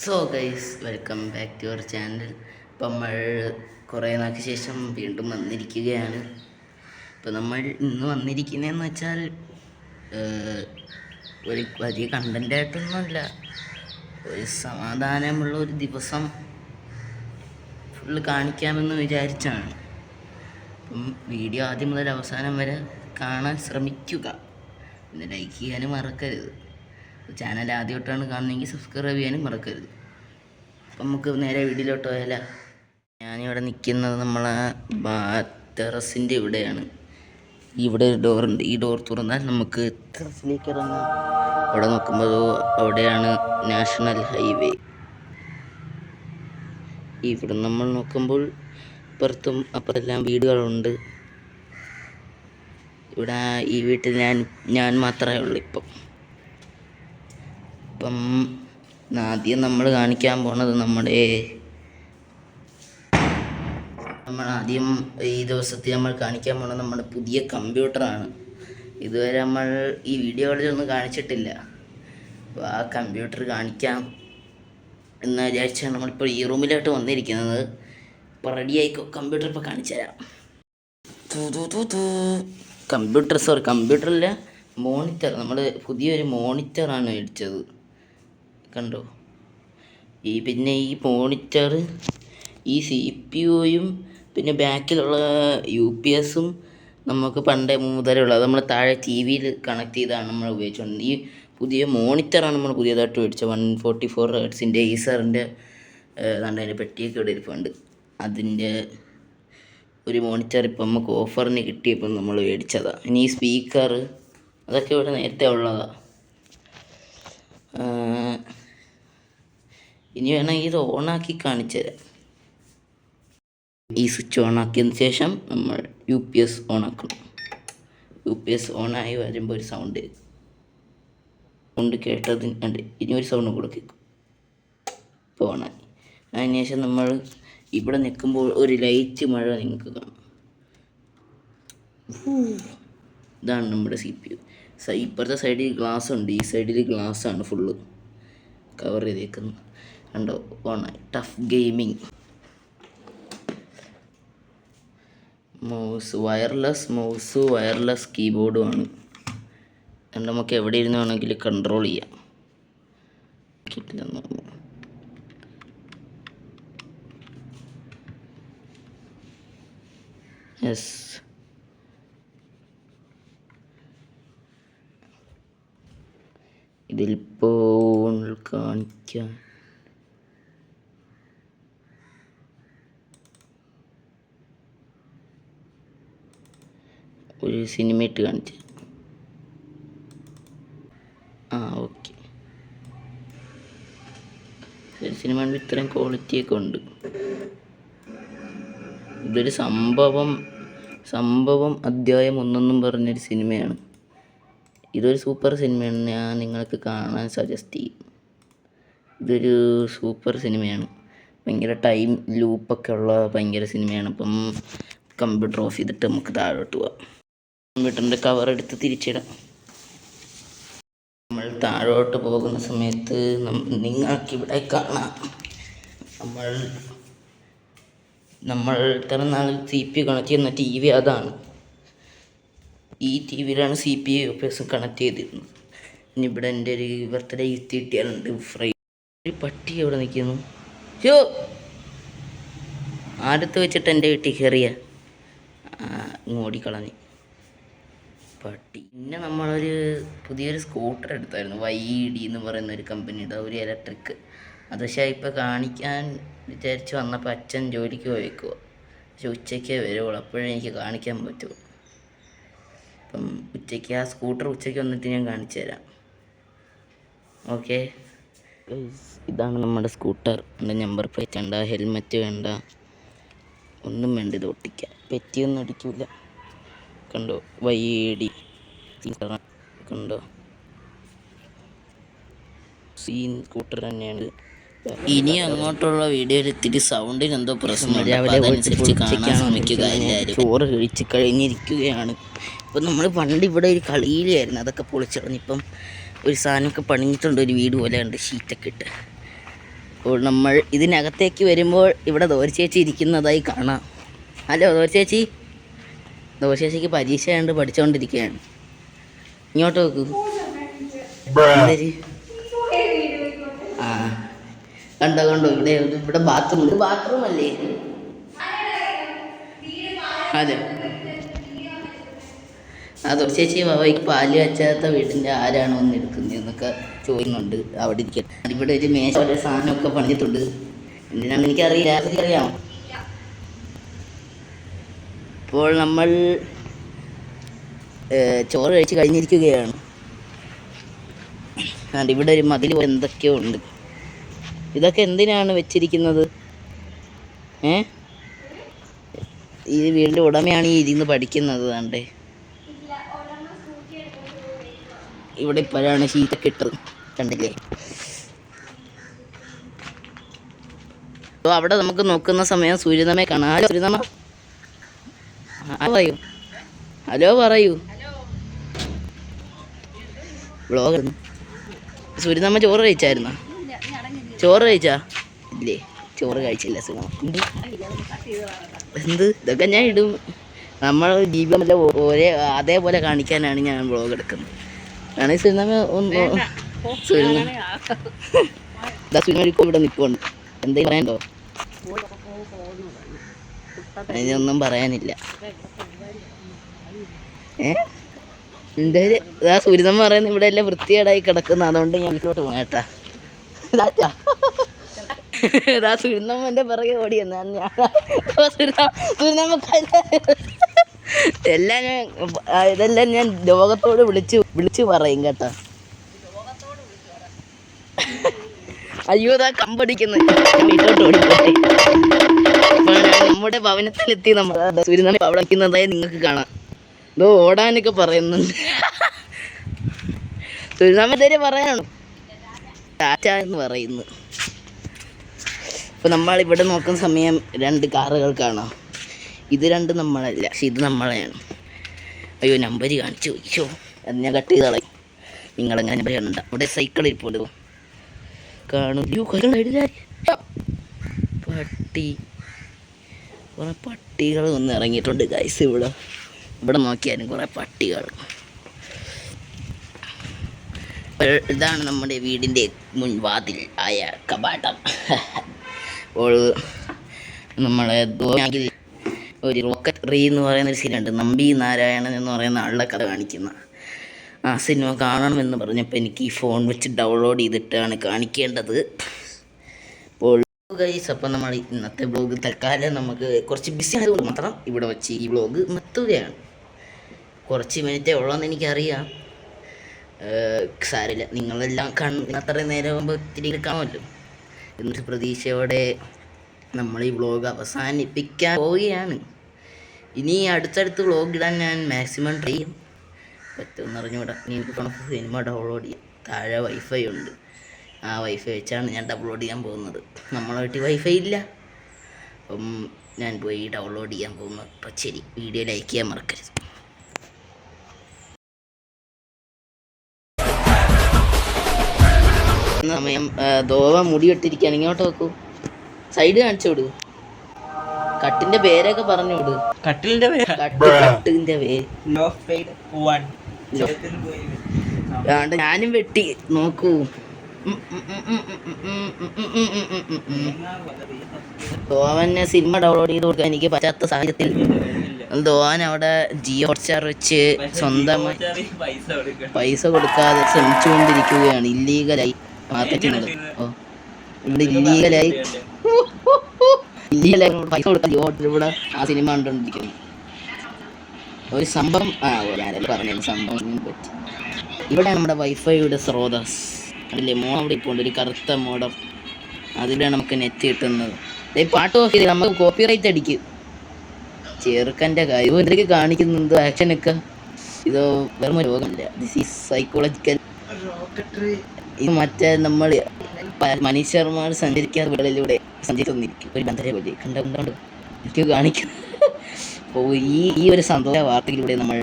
So guys, welcome back to our channel. ഇപ്പം നമ്മൾ കുറേ നാൾക്ക് ശേഷം വീണ്ടും വന്നിരിക്കുകയാണ്. ഇപ്പം നമ്മൾ ഇന്ന് വന്നിരിക്കുന്നതെന്ന് വെച്ചാൽ ഒരു വലിയ കണ്ടൻ്റായിട്ടൊന്നുമല്ല, ഒരു സമാധാനമുള്ള ഒരു ദിവസം ഫുള്ള് കാണിക്കാമെന്ന് വിചാരിച്ചാണ്. അപ്പം വീഡിയോ ആദ്യം മുതൽ അവസാനം വരെ കാണാൻ ശ്രമിക്കുക, പിന്നെ ലൈക്ക് ചെയ്യാനും മറക്കരുത്. ചാനൽ ആദ്യമായിട്ടാണ് കാണുന്നതെങ്കിൽ സബ്സ്ക്രൈബ് ചെയ്യാനും മറക്കരുത്. അപ്പം നമുക്ക് നേരെ വീഡിയോയിലോട്ട് പോയാലോ. ഞാനിവിടെ നിൽക്കുന്നത് നമ്മളെ ടെറസിൻ്റെ ഇവിടെയാണ്. ഇവിടെ ഒരു ഡോറുണ്ട്. ഈ ഡോർ തുറന്നാൽ നമുക്ക് ടെറസിലേക്ക് ഇറങ്ങാം. അവിടെ നോക്കുമ്പോൾ അവിടെയാണ് നാഷണൽ ഹൈവേ. ഇവിടെ നമ്മൾ നോക്കുമ്പോൾ ഇപ്പുറത്തും അപ്പുറത്തെല്ലാം വീടുകളുണ്ട്. ഇവിടെ ഈ വീട്ടിൽ ഞാൻ മാത്രമേ ഉള്ളൂ ഇപ്പം ആദ്യം നമ്മൾ കാണിക്കാൻ പോണത് ആദ്യം ഈ ദിവസത്തിൽ നമ്മൾ കാണിക്കാൻ പോണത് നമ്മുടെ പുതിയ കമ്പ്യൂട്ടറാണ്. ഇതുവരെ നമ്മൾ ഈ വീഡിയോകളിലൊന്നും കാണിച്ചിട്ടില്ല. അപ്പോൾ ആ കമ്പ്യൂട്ടർ കാണിക്കാം എന്ന് വിചാരിച്ചാണ് നമ്മളിപ്പോൾ ഈ റൂമിലോട്ട് വന്നിരിക്കുന്നത്. ഇപ്പോൾ റെഡിയായിക്കോ, കമ്പ്യൂട്ടർ ഇപ്പോൾ കാണിച്ചു തരാം. കമ്പ്യൂട്ടറില്ല, മോണിറ്റർ. നമ്മൾ പുതിയൊരു മോണിറ്ററാണ് മേടിച്ചത്, കണ്ടോ. പിന്നെ ഈ മോണിറ്റർ, ഈ CPU-യും പിന്നെ ബാക്കിലുള്ള UPS-ഉം നമുക്ക് പണ്ടേ മുതലുള്ള നമ്മൾ താഴെ TV-യിൽ കണക്ട് ചെയ്താണ് നമ്മൾ ഉപയോഗിച്ചുകൊണ്ട്. ഈ പുതിയ മോണിറ്ററാണ് നമ്മൾ പുതിയതായിട്ട് മേടിച്ചത്. 144 Hz Acerൻ്റെ അതിൻ്റെ പെട്ടിയൊക്കെ ഇവിടെ ഇരിപ്പുണ്ട്. അതിൻ്റെ ഒരു മോണിറ്റർ ഇപ്പം നമുക്ക് ഓഫറിന് കിട്ടിയപ്പം നമ്മൾ മേടിച്ചതാണ്. ഇനി ഈ സ്പീക്കർ അതൊക്കെ ഇവിടെ നേരത്തെ ഉള്ളതാണ്. ഇനി വേണമെങ്കിൽ ഇത് ഓണാക്കി കാണിച്ചു തരാം. ഈ സ്വിച്ച് ഓണാക്കിയതിന് ശേഷം നമ്മൾ UPS ഓണാക്കണം. UPS ഓണായി വരുമ്പോൾ ഒരു സൗണ്ട് കേട്ടതിന് ഇനി ഒരു സൗണ്ട് കൂടെ കേൾക്കും. ഇപ്പോൾ ഓണാക്കി. അതിന് ശേഷം നമ്മൾ ഇവിടെ നിൽക്കുമ്പോൾ ഒരു ലൈറ്റ് മഴ നിങ്ങൾക്ക് കാണാം. ഇതാണ് നമ്മുടെ CPU. ഇപ്പുറത്തെ സൈഡിൽ ഗ്ലാസ് ഉണ്ട്, ഈ സൈഡിൽ ഗ്ലാസ്സാണ് ഫുള്ള് കവർ ചെയ്തേക്കുന്നത്. കണ്ടോ, ഓണായി. ടഫ് ഗെയിമിങ് വയർലെസ് കീബോർഡുമാണ്. നമുക്ക് എവിടെ ഇരുന്ന് വേണമെങ്കിൽ കൺട്രോൾ ചെയ്യാം. യെസ്, ഇതിലിപ്പോൾ കാണിക്കാൻ ഒരു സിനിമ ഇട്ട് കാണിച്ചു. ഓക്കെ, ഒരു സിനിമ ഇത്രയും ക്വാളിറ്റിയൊക്കെ ഉണ്ട്. ഇതൊരു സംഭവം അധ്യായം 1 പറഞ്ഞൊരു സിനിമയാണ്. ഇതൊരു സൂപ്പർ സിനിമയാണ്, ഞാൻ നിങ്ങൾക്ക് കാണാൻ സജസ്റ്റ് ചെയ്യും. ഇതൊരു സൂപ്പർ സിനിമയാണ്, ഭയങ്കര ടൈം ലൂപ്പൊക്കെ ഉള്ള ഭയങ്കര സിനിമയാണ്. അപ്പം കമ്പ്യൂട്ടർ ഓഫ് ചെയ്തിട്ട് നമുക്ക് താഴോട്ട് പോവാം. കമ്പ്യൂട്ടറിൻ്റെ കവർ എടുത്ത് തിരിച്ചിടാം. നമ്മൾ താഴോട്ട് പോകുന്ന സമയത്ത് നിങ്ങൾക്കിവിടെ കാണാം, നമ്മൾ ഇത്ര നാൾ CPU കണക്ട് ചെയ്യുന്ന TV അതാണ്. ഈ TVയിലാണ് CPU UPS കണക്ട് ചെയ്തിരുന്നത്. ഇനി ഇവിടെ എൻ്റെ ഒരു ബർത്ത്ഡേ ഗിഫ്റ്റ് കിട്ടിയാലുണ്ട്. ഒരു പട്ടി എവിടെ നിൽക്കുന്നു. ആരത്ത് വെച്ചിട്ട് എൻ്റെ വീട്ടിൽ കയറിയ ഓടിക്കളഞ്ഞ് പട്ടി. പിന്നെ നമ്മളൊരു പുതിയൊരു സ്കൂട്ടർ എടുത്തായിരുന്നു, YED എന്ന് പറയുന്ന ഒരു കമ്പനിയുടെ ഒരു ഇലക്ട്രിക്. അത് പക്ഷേ ഇപ്പോൾ കാണിക്കാൻ വിചാരിച്ച് വന്നപ്പോൾ അച്ഛൻ ജോലിക്ക് പോയേക്കുമോ, പക്ഷെ ഉച്ചയ്ക്കേ വരുള്ളൂ, അപ്പോഴേ എനിക്ക് കാണിക്കാൻ പറ്റുമോ. അപ്പം ആ സ്കൂട്ടർ ഉച്ചയ്ക്ക് വന്നിട്ട് ഞാൻ കാണിച്ചു തരാം. ഓക്കെ, ഇതാണ് നമ്മുടെ സ്കൂട്ടർ. നമ്പർ പ്ലേറ്റ് വേണ്ട, ഹെൽമെറ്റ് വേണ്ട, ഒന്നും വേണ്ട. ഇത് ഒട്ടിക്കാം, പെറ്റിയൊന്നും അടിക്കില്ല. കണ്ടോ, YED കണ്ടോ, സ്കൂട്ടർ തന്നെയാണ്. ഇനി അങ്ങോട്ടുള്ള വീഡിയോയിൽ ഇത്തിരി സൗണ്ടിന് എന്തോ പ്രശ്നം, അതനുസരിച്ച് കാണാൻ ശ്രമിക്കുക. എല്ലാവരും ചോറ് കഴിച്ച് കഴിഞ്ഞിരിക്കുകയാണ്. ഇപ്പം നമ്മൾ പണ്ട് ഇവിടെ ഒരു കളിയിലായിരുന്നു, അതൊക്കെ പൊളിച്ചടഞ്ഞ് ഇപ്പം ഒരു സാധനമൊക്കെ പണിഞ്ഞിട്ടുണ്ട്. ഒരു വീട് പോലെ ഉണ്ട്, ഷീറ്റൊക്കെ ഇട്ട്. അപ്പോൾ നമ്മൾ ഇതിനകത്തേക്ക് വരുമ്പോൾ ഇവിടെ ദോശ ചേച്ചി ഇരിക്കുന്നതായി കാണാം. ഹലോ ദോശ ചേച്ചി. ദോശ ചേച്ചിക്ക് പരീക്ഷ കണ്ട് പഠിച്ചുകൊണ്ടിരിക്കുകയാണ്. ഇങ്ങോട്ട് നോക്കൂ. ആ കണ്ടോ കണ്ടോ, ഇവിടെ ബാത്റൂം അല്ലേ? അതെ. ആ ദോശ ചേച്ചി ബാബയ്ക്ക് പാല് വെച്ചാത്ത വീട്ടിൻ്റെ ആരാണോ ഒന്ന് എടുക്കുന്നത് എന്നൊക്കെ ചോദിക്കുന്നുണ്ട്. അവിടെ ഇരിക്കട്ടെ. ഇവിടെ ഒരു മേശ ഒരു സാധനമൊക്കെ പണിഞ്ഞിട്ടുണ്ട്. എന്തിനാണെന്ന് അറിയാമോ? ഇപ്പോൾ നമ്മൾ ചോറ് കഴിച്ച് കഴിഞ്ഞിരിക്കുകയാണ്. അതുകൊണ്ട് ഇവിടെ ഒരു മതിൽ എന്തൊക്കെയോ ഉണ്ട്. ഇതൊക്കെ എന്തിനാണ് വെച്ചിരിക്കുന്നത്? ഈ വീടിൻ്റെ ഉടമയാണ് ഈ ഇരുന്ന് പഠിക്കുന്നത്. കണ്ടേ, ഇവിടെ ഇപ്പോഴാണ് ഷീറ്റൊക്കെ ഇട്ടത്, കണ്ടില്ലേ? അപ്പോൾ അവിടെ നമുക്ക് നോക്കുന്ന സമയം സൂര്യനമ്മയെ കാണാം. ഹലോ സൂര്യനമ്മ, പറയൂ. ഹലോ പറയൂ. വ്ളോഗ്. സൂര്യനമ്മ ചോറ് കഴിച്ചായിരുന്നോ? ചോറ് കഴിച്ചാ? ഇല്ലേ, ചോറ് കഴിച്ചില്ല സൂര്യനമ്മ. എന്ത് ഇതൊക്കെ ഞാൻ ഇടും. നമ്മൾ ജീവിതമല്ല ഒരേ അതേപോലെ കാണിക്കാനാണ് ഞാൻ വ്ളോഗ് എടുക്കുന്നത്. ആണെങ്കിൽ സൂര്യനമ്മ സൂര്യനമ്മ ഇവിടെ നിൽക്കുന്നുണ്ട്. എന്തെങ്കിലും പറയണ്ടോ? അതിനൊന്നും പറയാനില്ല. എൻ്റെ സൂര്യനമ്മ പറയുന്നത് ഇവിടെ എല്ലാം വൃത്തികേടായി കിടക്കുന്ന, അതുകൊണ്ട് ഞാൻ വീട്ടിലോട്ട് പോകാം കേട്ടാ. സൂര്യനമ്മ എൻ്റെ പിറകെ ഓടിയെന്നാണ് ഞാൻ. സൂര്യനമ്മ ഇതെല്ലാം ഞാൻ ലോകത്തോട് വിളിച്ച് പറയും കേട്ടോ. അയ്യോ ഇതാ കമ്പടിക്കുന്നു. വീട്ടോട്ട് ഓടിപ്പോട്ടെ. ഇപ്പോൾ നമ്മുടെ ഭവനത്തിലെത്തി. നമ്മൾ സൂര്യനമ്മ അവിടെ വയ്ക്കുന്നതായി നിങ്ങൾക്ക് കാണാം. ഇതോ ഓടാനൊക്കെ പറയുന്നുണ്ട്. സൂര്യനമ്മ ഇതുവരെ പറയാണ് ടാറ്റ എന്ന് പറയുന്നു. അപ്പോൾ നമ്മളിവിടെ നോക്കുന്ന സമയം 2 കാറുകൾ കാണാം. ഇത് രണ്ടും നമ്മളല്ല, പക്ഷെ ഇത് നമ്മളെയാണ്. അയ്യോ നമ്പർ കാണിച്ചു ചോദിച്ചോ, അത് ഞാൻ കട്ട് ചെയ്ത് കളയും. നിങ്ങളെങ്ങനെ നമ്പർ കണ്ട? ഇവിടെ സൈക്കിളിൽ പോടുമോ കാണും. പട്ടി, കുറേ പട്ടികൾ ഒന്ന് ഇറങ്ങിയിട്ടുണ്ട് ഗൈസ്. ഇവിടെ നോക്കിയാലും കുറേ പട്ടികൾ. ഇതാണ് നമ്മുടെ വീടിൻ്റെ മുൻവാതിൽ ആയ കവാടം. അപ്പോൾ നമ്മളെ ഒരു റോക്കറ്റ് എന്ന് പറയുന്ന ഒരു സിനിമ ഉണ്ട്. നമ്പി നാരായണൻ എന്ന് പറയുന്ന ആളുടെ കഥ കാണിക്കുന്ന ആ സിനിമ കാണണമെന്ന് പറഞ്ഞപ്പോൾ എനിക്ക് ഈ ഫോൺ വെച്ച് ഡൗൺലോഡ് ചെയ്തിട്ടാണ് കാണിക്കേണ്ടത്. അപ്പോൾ ഗൈസ്, അപ്പോൾ നമ്മൾ ഇന്നത്തെ വ്ളോഗ് തൽക്കാലം നമുക്ക് കുറച്ച് ബിസി ആയതുകൊണ്ട് മാത്രം ഇവിടെ വെച്ച് ഈ വ്ളോഗ് നിർത്തുകയാണ്. കുറച്ച് മിനിറ്റേ ഉള്ളൂന്ന് എനിക്കറിയാം. സാരില്ല, നിങ്ങളെല്ലാം അത്രയും നേരം ആകുമ്പോൾ ഇത്തിരി കാണുമല്ലോ എന്നൊരു പ്രതീക്ഷയോടെ നമ്മൾ ഈ വ്ളോഗ് അവസാനിപ്പിക്കാൻ പോവുകയാണ്. ഇനി അടുത്തടുത്ത് വ്ളോഗ് ഇടാൻ ഞാൻ മാക്സിമം ട്രൈ ചെയ്യും. പറ്റുമെന്ന് അറിഞ്ഞുകൂടാ. എനിക്ക് കണക്ക് സിനിമ ഡൗൺലോഡ് ചെയ്യാം. താഴെ വൈഫൈ ഉണ്ട്. ആ വൈഫൈ വെച്ചാണ് ഞാൻ ഡൗൺലോഡ് ചെയ്യാൻ പോകുന്നത്. നമ്മളെ വീട്ടിൽ വൈഫൈ ഇല്ല. അപ്പം ഞാൻ പോയി ഡൗൺലോഡ് ചെയ്യാൻ പോകുന്നു. അപ്പം ശരി, വീഡിയോ ലൈക്ക് ചെയ്യാൻ മറക്കരുത്. സമയം ദോവ മുടി ഇട്ടിരിക്കുകയാണ്. ഇങ്ങോട്ട് നോക്കൂ. സൈഡ് കാണിച്ചു വിടൂ. കട്ടിന്റെ പേരൊക്കെ പറഞ്ഞു വിടൂ. കട്ടിന്റെ പേര് ഞാനും വെട്ടി നോക്കൂ. ദോവന് സിനിമ ഡൗൺലോഡ് ചെയ്ത് കൊടുക്കാൻ എനിക്ക് പറ്റാത്ത സാഹചര്യത്തിൽ ദോവൻ അവിടെ ജിയോ ഹോട്ട്സ്റ്റാർ വെച്ച് സ്വന്തമായി പൈസ കൊടുക്കാതെ ശ്രമിച്ചുകൊണ്ടിരിക്കുകയാണ്. ഇല്ലീഗലായി മാർക്കറ്റിംഗ്. ഇവിടെ ഇല്ലീഗലായി പൈസ കൊടുക്കാൻ ജിയോ ഹോട്ട്സ്റ്റാർ ഇവിടെ ആ സിനിമ കണ്ടുകൊണ്ടിരിക്കുന്നു. ഒരു സംഭവം ഞാനല്ലേ പറഞ്ഞു സംഭവം പറ്റി. ഇവിടെ നമ്മുടെ വൈഫൈയുടെ സ്രോതസ് അതില്ലേ, മോഡം അവിടെ ഇപ്പോൾ ഉണ്ട്. ഒരു കറുത്ത മോഡം, അതിലാണ് നമുക്ക് നെറ്റ് കിട്ടുന്നത്. പാട്ട് ഓഫ് ചെയ്ത് നമുക്ക് കോപ്പിറൈറ്റ് അടിക്കും. ചെറുക്കൻ്റെ കാര്യം എന്തൊക്കെ കാണിക്കുന്നുണ്ട് ആക്ഷനൊക്കെ. ഇതോ വെറും രോഗമല്ല, ദിസ് ഈസ് സൈക്കോളജിക്കൽ. ഇത് മറ്റേ നമ്മൾ മനുഷ്യന്മാർ സഞ്ചരിക്കാത്ത വീടുകളിലൂടെ സഞ്ചരിക്കൊന്നിരിക്കും. ഒരു ബന്ധരെ പോലെ കണ്ടുകൊണ്ട് എനിക്ക് കാണിക്കും. അപ്പോൾ ഈ ഒരു സന്തോഷ വാർത്തയിലൂടെ നമ്മൾ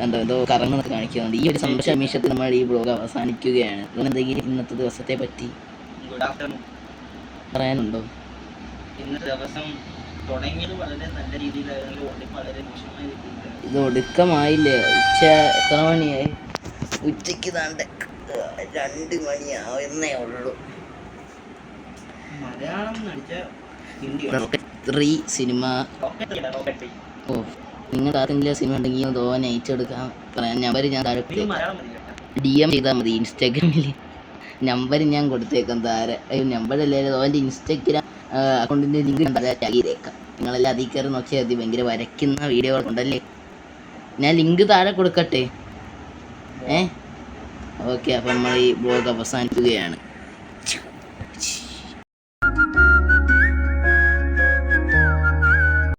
എന്തോ കറങ്ങുന്നൊക്കെ കാണിക്കുന്നുണ്ട്. ഈ ഒരു സന്തോഷ നിമിഷത്തിൽ നമ്മൾ ഈ വ്ളോഗ് അവസാനിക്കുകയാണ്. എന്തെങ്കിലും ഇന്നത്തെ ദിവസത്തെ പറ്റി പറയാനുണ്ടോ? ഇന്നത്തെ ദിവസം തുടങ്ങിയത് വളരെ നല്ല രീതിയിലായിരുന്നു, വളരെ മോശമായ രീതിയിലായിരുന്നു. ഇത് ഒടുക്കമായില്ലേ? ഉച്ച എത്ര മണിയായി? ഉച്ചയ്ക്ക് താണ്ട് 2 മണിയാവുന്നേ ഉള്ളൂ. മലയാളം നടിച്ച ഹിന്ദി റോക്കറ്റ് സിനിമ. ഓ, നിങ്ങളുടെ ആരെങ്കിലും സിനിമ ഉണ്ടെങ്കിൽ ദോ നയിച്ച് എടുക്കാൻ പറയാം. നമ്പർ ഞാൻ താഴെ DM ചെയ്താൽ മതി. ഇൻസ്റ്റാഗ്രാമിൽ നമ്പർ ഞാൻ കൊടുത്തേക്കാം താഴെ. നമ്പറല്ലേ, ഓൻ്റെ ഇൻസ്റ്റാഗ്രാം അക്കൗണ്ടിൻ്റെ ലിങ്ക് ഞാൻ താഴെ ടാഗ് ചെയ്തേക്കാം. നിങ്ങളെല്ലാം അതിൽ കയറി നോക്കിയാൽ മതി. ഭയങ്കര വരയ്ക്കുന്ന വീഡിയോകളുണ്ടല്ലേ. ഞാൻ ലിങ്ക് താഴെ കൊടുക്കട്ടെ? ഓക്കെ, അപ്പം നമ്മൾ ഈ ബ്ലോഗ് അവസാനിക്കുകയാണ്.